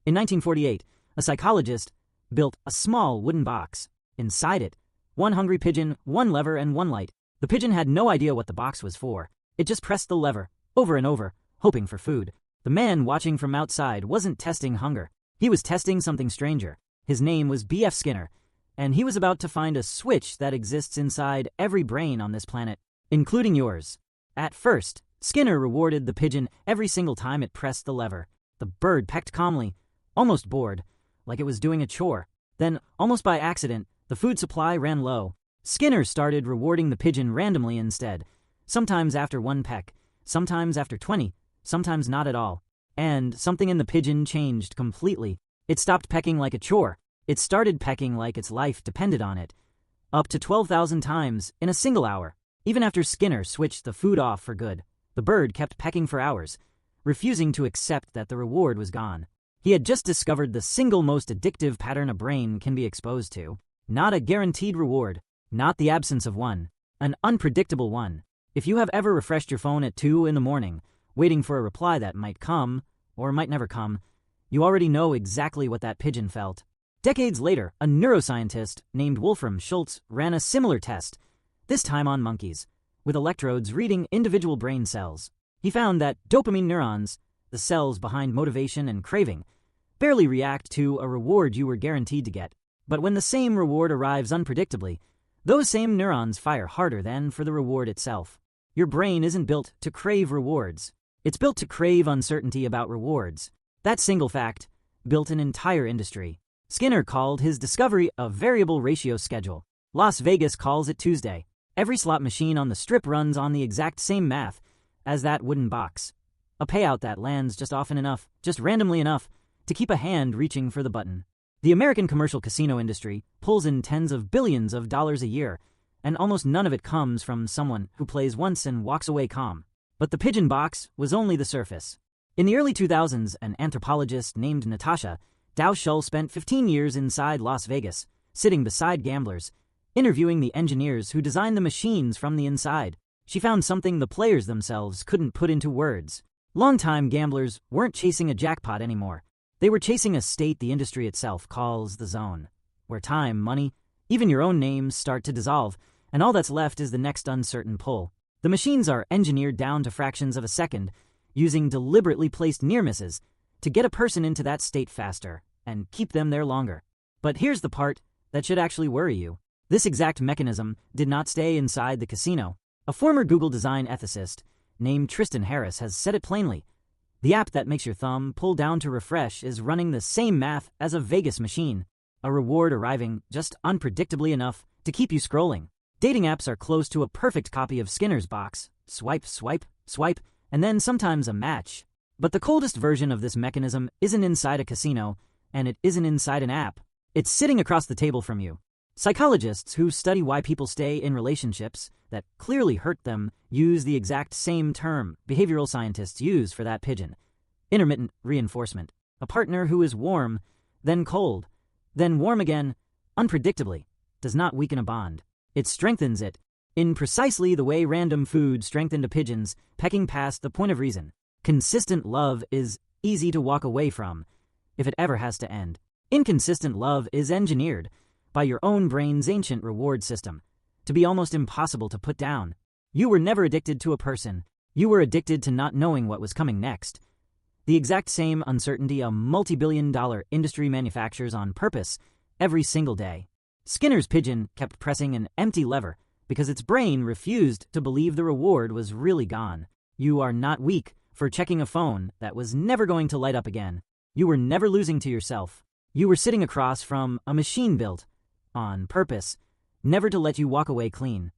In 1948, a psychologist built a small wooden box. Inside it, one hungry pigeon, one lever, and one light. The pigeon had no idea what the box was for. It just pressed the lever, over and over, hoping for food. The man watching from outside wasn't testing hunger. He was testing something stranger. His name was B.F. Skinner, and he was about to find a switch that exists inside every brain on this planet, including yours. At first, Skinner rewarded the pigeon every single time it pressed the lever. The bird pecked calmly, almost bored, like it was doing a chore. Then, almost by accident, the food supply ran low. Skinner started rewarding the pigeon randomly instead, sometimes after one peck, sometimes after 20, sometimes not at all. And something in the pigeon changed completely. It stopped pecking like a chore. It started pecking like its life depended on it. Up to 12,000 times in a single hour. Even after Skinner switched the food off for good, the bird kept pecking for hours, refusing to accept that the reward was gone. He had just discovered the single most addictive pattern a brain can be exposed to. Not a guaranteed reward, not the absence of one, an unpredictable one. If you have ever refreshed your phone at 2 in the morning, waiting for a reply that might come, or might never come, you already know exactly what that pigeon felt. Decades later, a neuroscientist named Wolfram Schultz ran a similar test, this time on monkeys, with electrodes reading individual brain cells. He found that dopamine neurons, the cells behind motivation and craving, barely react to a reward you were guaranteed to get. But when the same reward arrives unpredictably, those same neurons fire harder than for the reward itself. Your brain isn't built to crave rewards. It's built to crave uncertainty about rewards. That single fact built an entire industry. Skinner called his discovery a variable ratio schedule. Las Vegas calls it Tuesday. Every slot machine on the strip runs on the exact same math as that wooden box. A payout that lands just often enough, just randomly enough, to keep a hand reaching for the button. The American commercial casino industry pulls in tens of billions of dollars a year, and almost none of it comes from someone who plays once and walks away calm. But the pigeon box was only the surface. In the early 2000s, an anthropologist named Natasha spent 15 years inside Las Vegas, sitting beside gamblers, interviewing the engineers who designed the machines from the inside. She found something the players themselves couldn't put into words. Longtime gamblers weren't chasing a jackpot anymore. They were chasing a state the industry itself calls the zone, where time, money, even your own names start to dissolve, and all that's left is the next uncertain pull. The machines are engineered down to fractions of a second, using deliberately placed near misses to get a person into that state faster and keep them there longer. But here's the part that should actually worry you. This exact mechanism did not stay inside the casino. A former Google design ethicist named Tristan Harris has said it plainly. The app that makes your thumb pull down to refresh is running the same math as a Vegas machine, a reward arriving just unpredictably enough to keep you scrolling. Dating apps are close to a perfect copy of Skinner's box. Swipe, swipe, swipe, and then sometimes a match. But the coldest version of this mechanism isn't inside a casino, and it isn't inside an app. It's sitting across the table from you. Psychologists who study why people stay in relationships that clearly hurt them use the exact same term behavioral scientists use for that pigeon. Intermittent reinforcement. A partner who is warm, then cold, then warm again, unpredictably, does not weaken a bond. It strengthens it, in precisely the way random food strengthened a pigeon's pecking past the point of reason. Consistent love is easy to walk away from, if it ever has to end. Inconsistent love is engineered by your own brain's ancient reward system to be almost impossible to put down. You were never addicted to a person. You were addicted to not knowing what was coming next. The exact same uncertainty a multi-billion-dollar industry manufactures on purpose every single day. Skinner's pigeon kept pressing an empty lever because its brain refused to believe the reward was really gone. You are not weak for checking a phone that was never going to light up again. You were never losing to yourself. You were sitting across from a machine built on purpose, never to let you walk away clean.